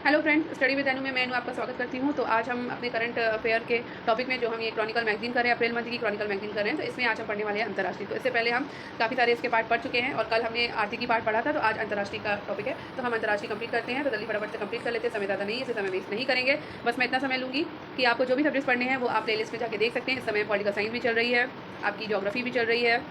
Hello friends, study with अनु में मैं आपका स्वागत करती हूं। तो आज हम अपने करंट अफेयर के टॉपिक में जो हम ये क्रॉनिकल मैगजीन कर रहे हैं, अप्रैल मंथ की क्रॉनिकल मैगजीन कर रहे हैं, तो इसमें आज हम पढ़ने वाले हैं अंतर्राष्ट्रीय। तो इससे पहले हम काफ़ी सारे इसके पार्ट पढ़ चुके हैं और कल हमने आर्थिक पार्ट पढ़ा था, तो आज अंतर्राष्ट्रीय का टॉपिक है। तो हम अंतर्राष्ट्रीय कंप्लीट करते हैं। तो जल्दी फटाफट से कंप्लीट कर लेते हैं, समय ज़्यादा नहीं है, इसे समय वेस्ट नहीं करेंगे। बस मैं इतना समय लूँगी कि आपको जो भी सब्जेक्ट्स पढ़ने हैं वो आप प्ले लिस्ट में जाकर देख सकते हैं। इस समय पॉलिटिकल साइंस भी चल रही है, आपकी ज्योग्राफी भी चल रही है,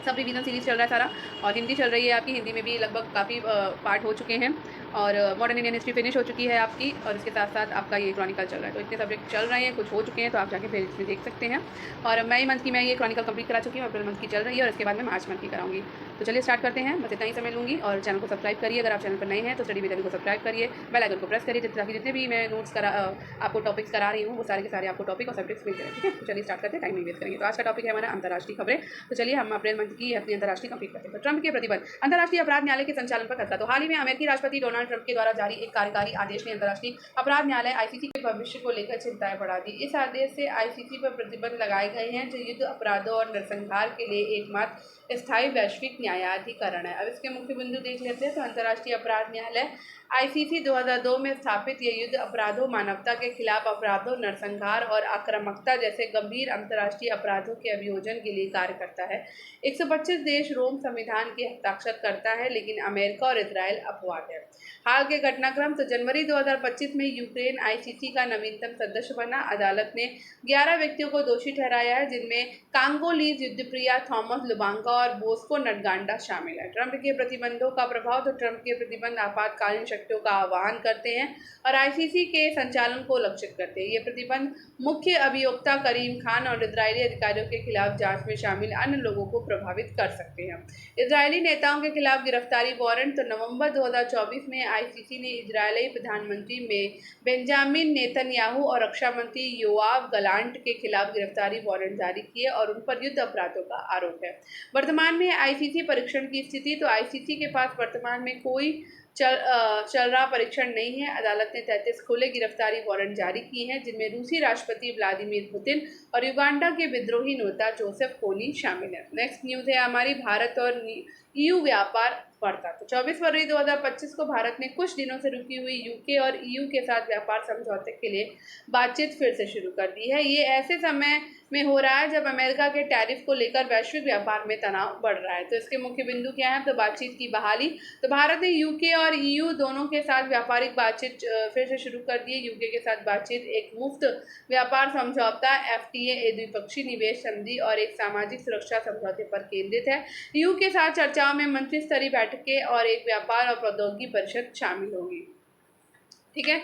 सब रिवीजन सीरीज़ चल रहा है सारा, और हिंदी चल रही है आपकी। हिंदी में भी लगभग काफ़ी पार्ट हो चुके हैं और मॉडर्न इंडियन हिस्ट्री फिनिश हो चुकी है आपकी, और इसके साथ साथ आपका ये क्रॉनिकल चल रहा है। तो इतने सब्जेक्ट चल रहे हैं, कुछ हो चुके हैं, तो आप जाके फिर इसमें देख सकते हैं। और मई मंथ की मैं ये क्रॉनिकल कंप्लीट करा चुकी हूँ, अप्रैल मंथ की चल रही है, और इसके बाद मैं मार्च मंथ की कराऊंगी। तो चलिए स्टार्ट करते हैं। बस इतना ही समय लूँगी, और चैनल को सब्सक्राइब करिए। अगर आप चैनल पर नए हैं तो स्टडी विद अनु को सब्सक्राइब करिए, बेल आइकन को प्रेस करिए, ताकि जितने भी मैं नोट्स आपको टॉपिक्स करा रही हूँ वो सारे के सारे आपको टॉपिक और सब्जेक्ट्स मिल जाए। ठीक है, तो चलिए स्टार्ट करते हैं, टाइम नहीं वेस्ट करेंगे। तो आज का टॉपिक है हमारा अंतर्राष्ट्रीय खबरें। तो चलिए हम अप्रैल मंथ की अपनी अंतर्राष्ट्रीय कंप्लीट करते हैं। तो ट्रंप के प्रतिबंध, अंतर्राष्ट्रीय अपराध न्यायालय के संचालन पर खतरा। तो हाल ही में अमेरिकी राष्ट्रपति डोनाल्ड ट्रंप के द्वारा जारी एक कार्यकारी आदेश ने अंतर्राष्ट्रीय अपराध न्यायालय आईसीसी के भविष्य को लेकर चिंताएं बढ़ा दी। इस आदेश से आईसीसी पर प्रतिबंध लगाए गए हैं, जो युद्ध अपराधों और नरसंहार के लिए एकमात्र स्थायी वैश्विक न्यायाधिकरण है। अब इसके मुख्य बिंदु देख लेते हैं। तो अंतर्राष्ट्रीय अपराध न्यायालय आईसीसी 2002 में स्थापित ये युद्ध अपराधों, मानवता के खिलाफ अपराधों, नरसंहार और आक्रामकता जैसे गंभीर अंतर्राष्ट्रीय अपराधों के अभियोजन के लिए कार्य करता है। 125 देश रोम संविधान के हस्ताक्षर करता है, लेकिन अमेरिका और इजराइल अपवाद है। हाल के घटनाक्रम, तो जनवरी 2025 में यूक्रेन आईसीसी का नवीनतम सदस्य बना। अदालत ने 11 व्यक्तियों को दोषी ठहराया है, जिनमें कांगोलीज युद्धप्रिया, थॉमस लुबांका और बोस्को नटगांडा शामिल है। ट्रंप के प्रतिबंधों का प्रभाव, तो ट्रंप के प्रतिबंध आपातकालीन शक्तियों का आह्वान करते हैं और आईसीसी के संचालन को लक्षित करते हैं। ये प्रतिबंध मुख्य अभियोक्ता करीम खान और इजरायली अधिकारियों के खिलाफ जांच में शामिल अन्य लोगों को प्रभावित कर सकते हैं। इजरायली नेताओं के खिलाफ गिरफ्तारी वारंट, तो नवंबर 2024 में आईसीसी ने इजरायली प्रधानमंत्री में बेंजामिन नेतन्याहू और रक्षा मंत्री योआव गलांट के खिलाफ गिरफ्तारी वारंट जारी किए और उन पर युद्ध अपराधों का आरोप है। वर्तमान में आईसीसी परीक्षण की स्थिति, तो आईसीसी के पास वर्तमान में कोई चल रहा परीक्षण नहीं है। अदालत ने 33 खुले गिरफ्तारी वारंट जारी किए हैं, जिनमें रूसी राष्ट्रपति व्लादिमीर पुतिन और युगांडा के विद्रोही नेता जोसेफ कोनी शामिल है। नेक्स्ट न्यूज़ है हमारी, भारत और ईयू व्यापार वार्ता। तो 24 फरवरी 2025 को भारत ने कुछ दिनों से रुकी हुई यूके और ईयू के साथ व्यापार समझौते के लिए बातचीत फिर से शुरू कर दी है। ये ऐसे समय में हो रहा है जब अमेरिका के टैरिफ को लेकर वैश्विक व्यापार में तनाव बढ़ रहा है। तो इसके मुख्य बिंदु क्या है? तो बातचीत की बहाली, तो भारत ने यूके और ईयू दोनों के साथ व्यापारिक बातचीत फिर से शुरू कर दी है। यूके के साथ बातचीत एक मुफ्त व्यापार समझौता एफटीए, द्विपक्षीय निवेश संधि और एक सामाजिक सुरक्षा समझौते पर केंद्रित है। ईयू के साथ चर्चाओं में मंत्री स्तरीय बैठकें और एक व्यापार और प्रौद्योगिकी परिषद शामिल होगी। ठीक है,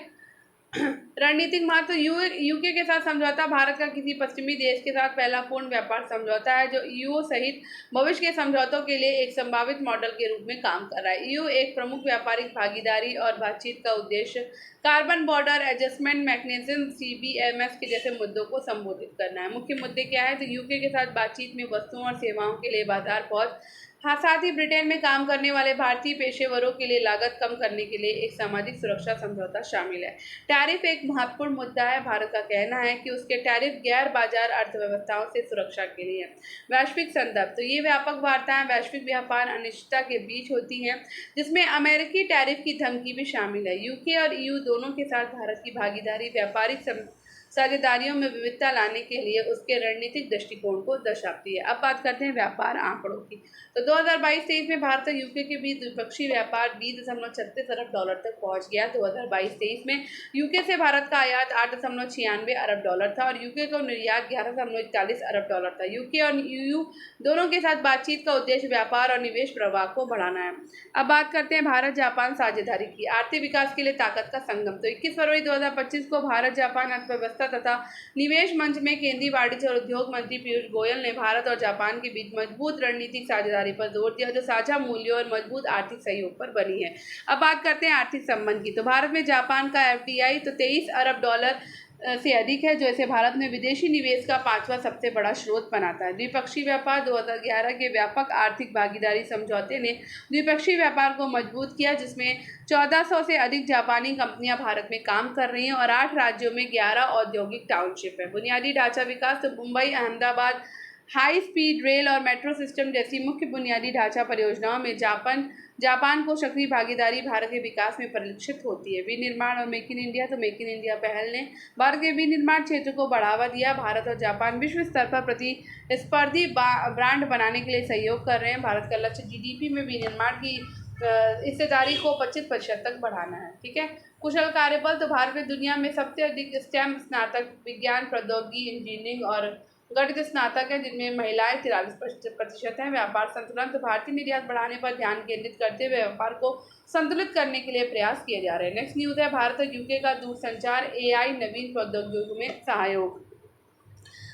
रणनीतिक महत्व, यूके के साथ समझौता भारत का किसी पश्चिमी देश के साथ पहला पूर्ण व्यापार समझौता है, जो ईयू सहित भविष्य के समझौतों के लिए एक संभावित मॉडल के रूप में काम कर रहा है। ईयू एक प्रमुख व्यापारिक भागीदारी और बातचीत का उद्देश्य कार्बन बॉर्डर एडजस्टमेंट मैकेनिज्म सीबीएमएस के जैसे मुद्दों को संबोधित करना है। मुख्य मुद्दे क्या है? तो यूके के साथ बातचीत में वस्तुओं और सेवाओं के लिए बाजार पहुंच, हाँ, साथ ही ब्रिटेन में काम करने वाले भारतीय पेशेवरों के लिए लागत कम करने के लिए एक सामाजिक सुरक्षा समझौता शामिल है। टैरिफ एक महत्वपूर्ण मुद्दा है। भारत का कहना है कि उसके टैरिफ गैर बाजार अर्थव्यवस्थाओं से सुरक्षा के लिए है। वैश्विक संदर्भ, तो ये व्यापक वार्ताएं वैश्विक व्यापार अनिश्चितता के बीच होती हैं, जिसमें अमेरिकी टैरिफ की धमकी भी शामिल है। यूके और ईयू दोनों के साथ भारत की भागीदारी व्यापारिक साझेदारियों में विविधता लाने के लिए उसके रणनीतिक दृष्टिकोण को दर्शाती है। अब बात करते हैं व्यापार आंकड़ों की। तो 2022-23 में भारत और यूके के बीच द्विपक्षीय व्यापार 20.36 अरब डॉलर तक पहुंच गया। 2022-23 में यूके से भारत का आयात 8.96 अरब डॉलर था और यूके को निर्यात 11.41 अरब डॉलर था। यूके और ईयू दोनों के साथ बातचीत का उद्देश्य व्यापार और निवेश प्रवाह को बढ़ाना है। अब बात करते हैं भारत जापान साझेदारी की। आर्थिक विकास के लिए ताकत का संगम, तो 21 फरवरी 2025 को भारत जापान अर्थव्यवस्था तथा निवेश मंच में केंद्रीय वाणिज्य और उद्योग मंत्री पीयूष गोयल ने भारत और जापान के बीच मजबूत रणनीतिक साझेदारी पर जोर दिया, जो साझा मूल्यों और मजबूत आर्थिक सहयोग पर बनी है। अब बात करते हैं आर्थिक संबंध की। तो भारत में जापान का एफडीआई तो 23 अरब डॉलर से अधिक है, जो इसे भारत में विदेशी निवेश का 5वां सबसे बड़ा स्रोत बनाता है। द्विपक्षीय व्यापार, 2011 के व्यापक आर्थिक भागीदारी समझौते ने द्विपक्षीय व्यापार को मजबूत किया, जिसमें 1400 से अधिक जापानी कंपनियां भारत में काम कर रही हैं और 8 राज्यों में 11 औद्योगिक टाउनशिप है। बुनियादी ढांचा विकास, तो Mumbai, Ahmedabad, high speed rail और मेट्रो सिस्टम जैसी मुख्य बुनियादी ढांचा परियोजनाओं में जापान को सक्रिय भागीदारी भारत के विकास में परिलक्षित होती है। विनिर्माण और मेक इन इंडिया। तो मेक इन इंडिया पहल ने भारत के विनिर्माण क्षेत्र को बढ़ावा दिया। भारत और जापान विश्व स्तर पर प्रतिस्पर्धी ब्रांड बनाने के लिए सहयोग कर रहे हैं। भारत का लक्ष्य जीडीपी में विनिर्माण की हिस्सेदारी को 25% तक बढ़ाना है। ठीक है। कुशल कार्यबल। तो भारत में दुनिया में सबसे अधिक स्टेम स्नातक विज्ञान, प्रौद्योगिकी, इंजीनियरिंग और गणित स्नातक है, जिनमें महिलाएं 43% हैं। व्यापार संतुलन। तो भारतीय निर्यात बढ़ाने पर ध्यान केंद्रित करते हुए व्यापार को संतुलित करने के लिए प्रयास किए जा रहे हैं। नेक्स्ट न्यूज़ है भारत और यूके का दूरसंचार एआई नवीन प्रौद्योगिकियों में सहयोग।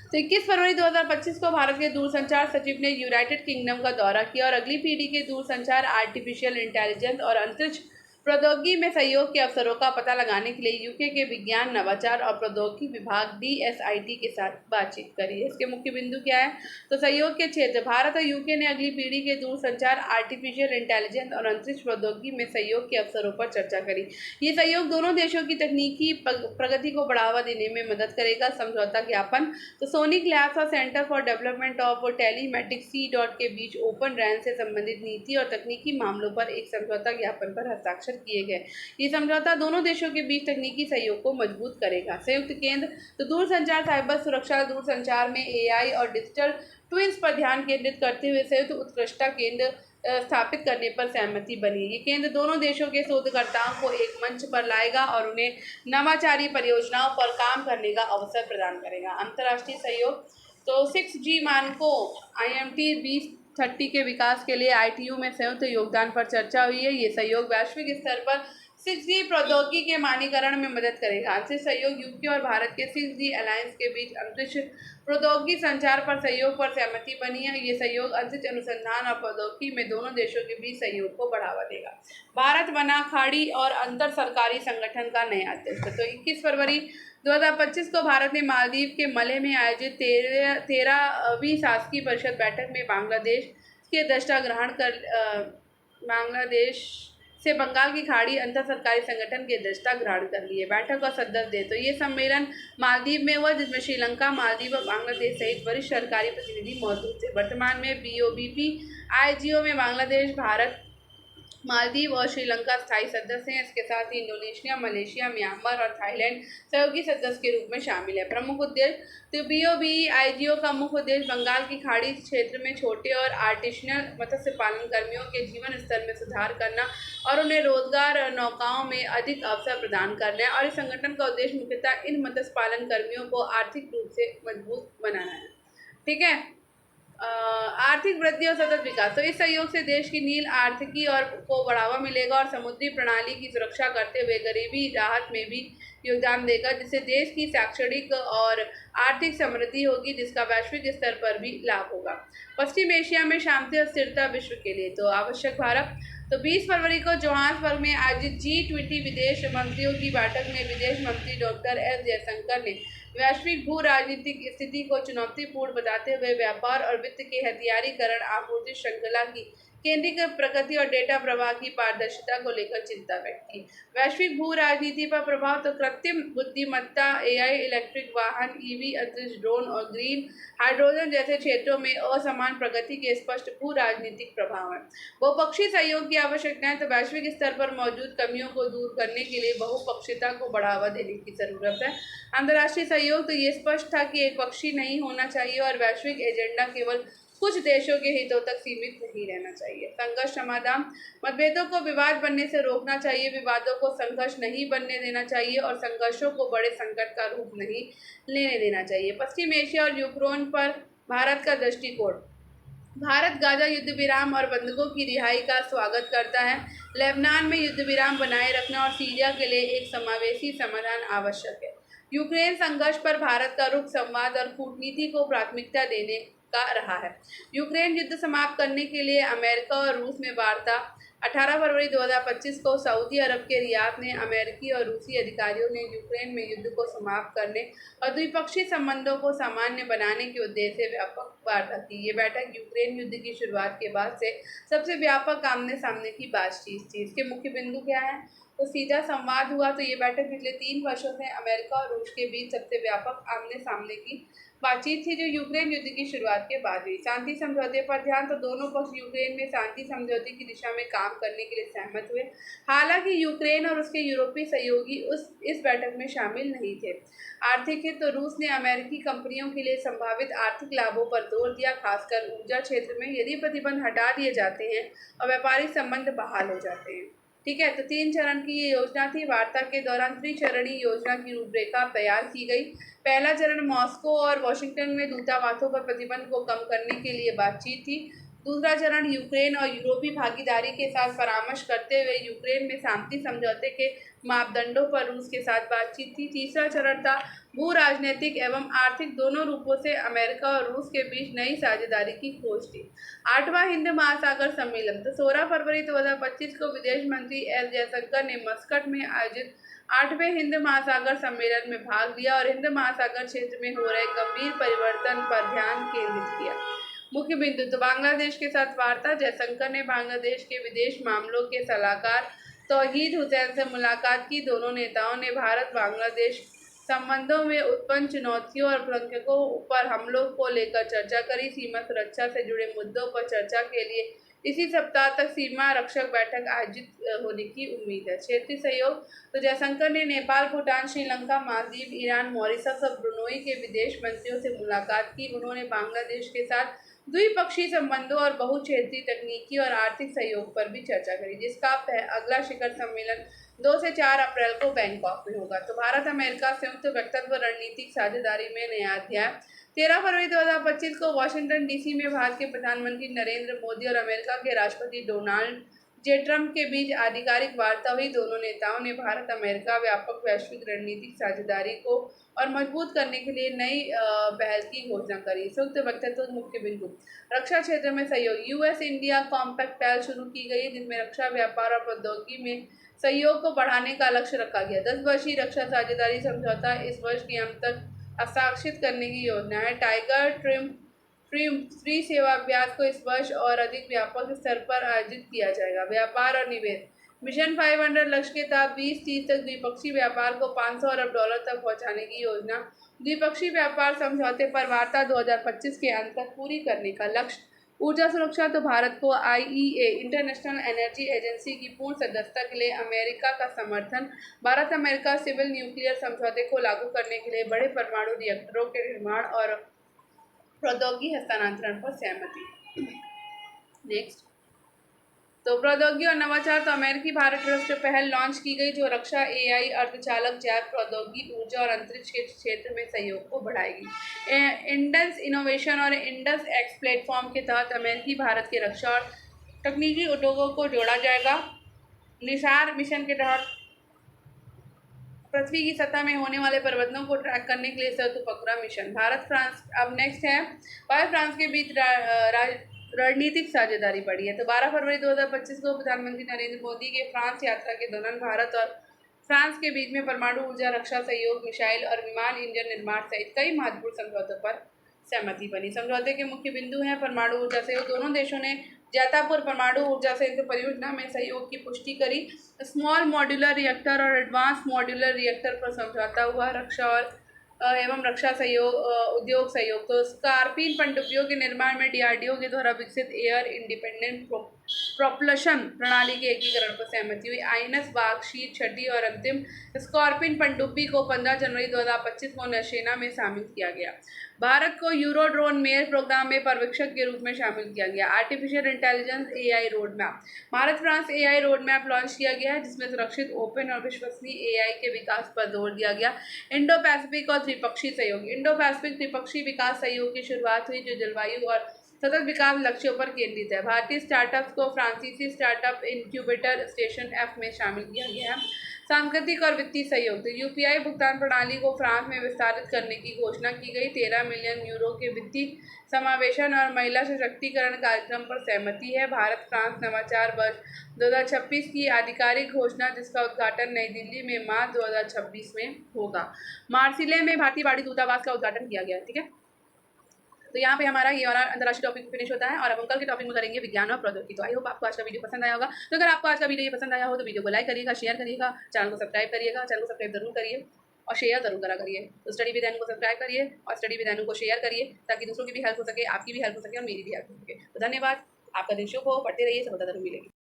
तो 21 फरवरी 2025 को भारत के दूरसंचार सचिव ने यूनाइटेड किंगडम का दौरा किया और अगली पीढ़ी के दूरसंचार, आर्टिफिशियल इंटेलिजेंस और अंतरिक्ष प्रौद्योगिकी में सहयोग के अवसरों का पता लगाने के लिए यूके के विज्ञान, नवाचार और प्रौद्योगिकी विभाग DSIT के साथ बातचीत करी। इसके मुख्य बिंदु क्या है? तो सहयोग के क्षेत्र। भारत और यूके ने अगली पीढ़ी के दूरसंचार, आर्टिफिशियल इंटेलिजेंस और अंतरिक्ष प्रौद्योगिकी में सहयोग के अवसरों पर चर्चा करी। ये सहयोग दोनों देशों की तकनीकी प्रगति को बढ़ावा देने में मदद करेगा। समझौता ज्ञापन। तो सोनिक लैब्स और centre for development of telematics C.DOT के बीच ओपन रैन से संबंधित नीति और तकनीकी मामलों पर एक समझौता ज्ञापन पर हस्ताक्षर किए गए। ये समझौता दोनों देशों के बीच तकनीकी सहयोग को मजबूत करेगा। संयुक्त केंद्र। तो दूरसंचार, साइबर सुरक्षा। दूरसंचार में AI और डिजिटल ट्विंस पर ध्यान केंद्रित करते हुए संयुक्त उत्कृष्टता केंद्र स्थापित करने पर सहमति बनी। ये केंद्र दोनों देशों के शोधकर्ताओं को एक मंच पर लाएगा और उन्हें नवाचारी परियोजनाओं पर काम करने का अवसर प्रदान करेगा। अंतर्राष्ट्रीय सहयोग। तो 6G मानकों IMT 2030 के विकास के लिए ITU में संयुक्त योगदान पर चर्चा हुई है। ये सहयोग वैश्विक स्तर पर 6G प्रौद्योगिकी के मानकीकरण में मदद करेगा। अंतरिक्ष सहयोग। यूके और भारत के 6G अलायंस के बीच अंतरिक्ष प्रौद्योगिकी संचार पर सहयोग पर सहमति बनी है। ये सहयोग अंतरिक्ष अनुसंधान और प्रौद्योगिकी में दोनों देशों के बीच सहयोग को बढ़ावा देगा। भारत वना, खाड़ी और अंतर सरकारी संगठन का नया अध्यक्ष। तो 21 फरवरी 2025 को भारत ने मालदीव के मले में आयोजित 13वीं शासकीय परिषद बैठक में बांग्लादेश से बंगाल की खाड़ी अंतर सरकारी संगठन के अध्यक्षता ग्रहण कर लिए। बैठक और सदस्य दे। तो ये सम्मेलन मालदीव में हुआ, जिसमें श्रीलंका, मालदीव और बांग्लादेश सहित वरिष्ठ सरकारी प्रतिनिधि मौजूद थे। वर्तमान में BOBP IGO में बांग्लादेश, भारत, मालदीव और श्रीलंका स्थायी सदस्य हैं। इसके साथ ही इंडोनेशिया, मलेशिया, म्यांमार और थाईलैंड सहयोगी सदस्य के रूप में शामिल है। प्रमुख उद्देश्य। तो BOBE IGO का मुख्य उद्देश्य बंगाल की खाड़ी क्षेत्र में छोटे और आर्टिसनल मत्स्य पालन कर्मियों के जीवन स्तर में सुधार करना और उन्हें रोजगार नौकाओं में अधिक अवसर प्रदान करना है। और इस संगठन का उद्देश्य मुख्यतः इन मत्स्य पालन कर्मियों को आर्थिक रूप से मजबूत बनाना है। ठीक है। आर्थिक वृद्धि और सतत विकास। तो इस सहयोग से देश की नील आर्थिकी और को बढ़ावा मिलेगा और समुद्री प्रणाली की सुरक्षा करते हुए गरीबी राहत में भी योगदान देगा, जिससे देश की शैक्षणिक और आर्थिक समृद्धि होगी, जिसका वैश्विक स्तर पर भी लाभ होगा। पश्चिम एशिया में शांति और स्थिरता विश्व के लिए। तो आवश्यक भारत। तो 20 फरवरी को जोहान्सबर्ग में आयोजित G20 विदेश मंत्रियों की बैठक में विदेश मंत्री डॉक्टर S जयशंकर ने वैश्विक भू राजनीतिक स्थिति को चुनौतीपूर्ण बताते हुए व्यापार और वित्त के हथियारीकरण, आपूर्ति श्रृंखला की केंद्रीय प्रगति और डेटा प्रवाह की पारदर्शिता को लेकर चिंता व्यक्त की। वैश्विक भू राजनीति पर प्रभाव। तो कृत्रिम बुद्धिमत्ता, AI, इलेक्ट्रिक वाहन, EV, अंतरिक्ष, ड्रोन और ग्रीन हाइड्रोजन जैसे क्षेत्रों में असमान प्रगति के स्पष्ट भू राजनीतिक प्रभाव है। बहुपक्षीय सहयोग की आवश्यकता है। तो वैश्विक स्तर पर मौजूद कमियों को दूर करने के लिए बहुपक्षीयता को बढ़ावा देने की जरूरत है। अंतर्राष्ट्रीय सहयोग। तो ये स्पष्ट था कि एक पक्षीय नहीं होना चाहिए और वैश्विक एजेंडा केवल कुछ देशों के हितों तक सीमित नहीं रहना चाहिए। संघर्ष समाधान। मतभेदों को विवाद बनने से रोकना चाहिए, विवादों को संघर्ष नहीं बनने देना चाहिए और संघर्षों को बड़े संकट का रूप नहीं लेने देना चाहिए। पश्चिम एशिया और यूक्रेन पर भारत का दृष्टिकोण। भारत गाजा युद्ध विराम और बंधकों की रिहाई का स्वागत करता है। लेबनान में युद्ध विराम बनाए रखना और सीरिया के लिए एक समावेशी समाधान आवश्यक है। यूक्रेन संघर्ष पर भारत का रुख संवाद और कूटनीति को प्राथमिकता देने का रहा है। यूक्रेन युद्ध समाप्त करने के लिए अमेरिका और रूस में वार्ता। 18 फरवरी 2025 को सऊदी अरब के रियाद में अमेरिकी और रूसी अधिकारियों ने यूक्रेन में युद्ध को समाप्त करने और द्विपक्षीय संबंधों को सामान्य बनाने के उद्देश्य से व्यापक वार्ता की। ये बैठक यूक्रेन युद्ध की शुरुआत के बाद से सबसे व्यापक आमने सामने की बातचीत थी। इसके मुख्य बिंदु क्या है? तो सीधा संवाद हुआ। तो ये बैठक पिछले 3 वर्षों से अमेरिका और रूस के बीच सबसे व्यापक आमने सामने की बातचीत थी, जो यूक्रेन युद्ध की शुरुआत के बाद हुई। शांति समझौते पर ध्यान। तो दोनों पक्ष यूक्रेन में शांति समझौते की दिशा में काम करने के लिए सहमत हुए। हालांकि यूक्रेन और उसके यूरोपीय सहयोगी इस बैठक में शामिल नहीं थे। आर्थिक हित। तो रूस ने अमेरिकी कंपनियों के लिए संभावित आर्थिक लाभों पर जोर दिया, खासकर ऊर्जा क्षेत्र में यदि प्रतिबंध हटा दिए जाते हैं और व्यापारिक संबंध बहाल हो जाते हैं। ठीक है, तो 3 चरण की ये योजना थी। वार्ता के दौरान त्रिचरणीय योजना की रूपरेखा तैयार की गई। पहला चरण मॉस्को और वॉशिंगटन में दूतावासों पर प्रतिबंध को कम करने के लिए बातचीत थी। दूसरा चरण यूक्रेन और यूरोपीय भागीदारी के साथ परामर्श करते हुए यूक्रेन में शांति समझौते के मापदंडों पर रूस के साथ बातचीत थी। तीसरा चरण था भू राजनीतिक एवं आर्थिक दोनों रूपों से अमेरिका और रूस के बीच नई साझेदारी की खोज थी। 8वां हिंद महासागर सम्मेलन। तो 16 फरवरी 2025 को विदेश मंत्री एस जयशंकर ने मस्कट में आयोजित 8वें हिंद महासागर सम्मेलन में भाग लिया और हिंद महासागर क्षेत्र में हो रहे गंभीर परिवर्तन पर ध्यान केंद्रित किया। मुख्य बिंदु। तो बांग्लादेश के साथ वार्ता। जयशंकर ने बांग्लादेश के विदेश मामलों के सलाहकार तौहीद हुसैन से मुलाकात की। दोनों नेताओं ने भारत बांग्लादेश संबंधों में उत्पन्न चुनौतियों और आतंकियों पर हमलों को लेकर चर्चा करी। सीमा सुरक्षा से जुड़े मुद्दों पर चर्चा के लिए इसी सप्ताह तक सीमा रक्षक बैठक आयोजित होने की उम्मीद है। क्षेत्रीय सहयोग। तो जयशंकर ने नेपाल, भूटान, श्रीलंका, मालदीव, ईरान, मॉरिशस और ब्रुनोई के विदेश मंत्रियों से मुलाकात की। उन्होंने बांग्लादेश के साथ द्विपक्षीय संबंधों और बहुक्षेत्रीय तकनीकी और आर्थिक सहयोग पर भी चर्चा करी, जिसका अगला शिखर सम्मेलन 2 से 4 अप्रैल को बैंकॉक में होगा। तो भारत अमेरिका संयुक्त वक्तव्य रणनीतिक साझेदारी में नया अध्याय। 13 फरवरी 2025 को वाशिंगटन डीसी में भारत के प्रधानमंत्री नरेंद्र मोदी और अमेरिका के राष्ट्रपति डोनाल्ड जे ट्रंप के बीच आधिकारिक वार्ता हुई। दोनों नेताओं ने भारत अमेरिका व्यापक वैश्विक रणनीतिक साझेदारी को और मजबूत करने के लिए नई पहल की घोषणा करी। संयुक्त वक्तव्य मुख्य बिंदु। रक्षा क्षेत्र में सहयोग। यूएस इंडिया कॉम्पैक्ट पहल शुरू की गई, जिसमें रक्षा, व्यापार और प्रौद्योगिकी में सहयोग को बढ़ाने का लक्ष्य रखा गया। 10 वर्षीय रक्षा साझेदारी समझौता इस वर्ष के अंत तक हस्ताक्षरित करने की योजना है। टाइगर ट्रिम फ्री सेवा अभ्यास को इस वर्ष और अधिक व्यापक स्तर पर आयोजित किया जाएगा। व्यापार और निवेश। मिशन 500 लक्ष्य के तहत 2030 तक द्विपक्षीय व्यापार को $500 अरब तक पहुंचाने की योजना। द्विपक्षीय व्यापार समझौते पर वार्ता 2025 के अंत तक पूरी करने का लक्ष्य। ऊर्जा सुरक्षा। तो भारत को IEA इंटरनेशनल एनर्जी एजेंसी की पूर्ण सदस्यता के लिए अमेरिका का समर्थन। भारत अमेरिका सिविल न्यूक्लियर समझौते को लागू करने के लिए बड़े परमाणु रिएक्टरों के निर्माण और प्रौद्योगिकी हस्तांतरण पर सहमति। नेक्स्ट। तो प्रौद्योगिकी और नवाचार। तो अमेरिकी भारत ट्रस्ट पहल लॉन्च की गई, जो रक्षा, AI, अर्धचालक, जैव प्रौद्योगिकी, ऊर्जा और अंतरिक्ष क्षेत्र में सहयोग को बढ़ाएगी। इंडस इनोवेशन और इंडस एक्स प्लेटफॉर्म के तहत अमेरिकी भारत के रक्षा और तकनीकी उद्योगों को जोड़ा जाएगा। निसार मिशन के तहत पृथ्वी की सतह में होने वाले परिवर्तनों को ट्रैक करने के लिए संयुक्त उपग्रह मिशन। भारत फ्रांस। अब नेक्स्ट है भारत फ्रांस के बीच रणनीतिक साझेदारी बढ़ी है। तो 12 फरवरी 2025 को प्रधानमंत्री नरेंद्र मोदी के फ्रांस यात्रा के दौरान भारत और फ्रांस के बीच में परमाणु ऊर्जा, रक्षा सहयोग, मिसाइल और विमान इंजन निर्माण सहित कई महत्वपूर्ण समझौतों पर सहमति बनी। समझौते के मुख्य बिंदु हैं परमाणु ऊर्जा सहयोग। दोनों देशों ने जैतापुर परमाणु ऊर्जा संयंत्र परियोजना में सहयोग की पुष्टि करी। स्मॉल मॉड्यूलर रिएक्टर और एडवांस मॉड्यूलर रिएक्टर पर समझौता हुआ। रक्षा और एवं रक्षा सहयोग, उद्योग सहयोग। तो स्कॉर्पियन पनडुब्बियों के निर्माण में DRDO के द्वारा विकसित एयर इंडिपेंडेंट प्रोपल्शन प्रणाली के एकीकरण पर सहमति हुई। INS बागशीर छठी और अंतिम स्कॉर्पियन पनडुब्बी को 15 जनवरी 2025 को नौसेना में शामिल किया गया। भारत को यूरोड्रोन मेयर प्रोग्राम में पर्यवेक्षक के रूप में शामिल किया गया। Artificial intelligence AI road map. Bharat France AI road map launch किया गया है, जिसमें सुरक्षित, ओपन और विश्वसनीय AI के विकास पर जोर दिया गया। इंडो पैसिफिक और त्रिपक्षीय सहयोग। इंडो पैसिफिक त्रिपक्षीय विकास सहयोग की शुरुआत हुई, जो जलवायु और सतत विकास लक्ष्यों पर केंद्रित है। भारतीय स्टार्टअप्स को फ्रांसीसी स्टार्टअप इनक्यूबेटर स्टेशन F में शामिल किया गया है। सांस्कृतिक और वित्तीय सहयोग। तो UPI भुगतान प्रणाली को फ्रांस में विस्तारित करने की घोषणा की गई। 13 मिलियन यूरो के वित्तीय समावेशन और महिला सशक्तिकरण कार्यक्रम पर सहमति है। भारत फ्रांस नवाचार वर्ष 2026 की आधिकारिक घोषणा, जिसका उद्घाटन नई दिल्ली में मार्च 2026 में होगा। मार्सिले में भारतीय वाणिज्य दूतावास का उद्घाटन किया गया। ठीक है, तो यहाँ पे हमारा ये वाला अंतर्राष्ट्रीय टॉपिक फिनिश होता है और अब हम कल के टॉपिक में करेंगे विज्ञान और प्रौद्योगिकी। तो आई होप आपको आज का वीडियो पसंद आया होगा। तो अगर आपको आज का वीडियो ये पसंद आया हो तो वीडियो को लाइक करिएगा, शेयर करिएगा, चैनल को सब्सक्राइब करिएगा, चैनल को सब्सक्राइब जरूर करिए और शेयर जरूर करा करिए। तो स्टडी विद एनु को सब्सक्राइब करिए और स्टडी विद एनु को शेयर करिए ताकि दूसरों की भी हेल्प हो सके, आपकी भी हेल्प हो सके और मेरी भी हेल्प हो सके। तो धन्यवाद, आपका दिन शुभ हो, पढ़ते रहिए, सफलता जरूर मिलेगी।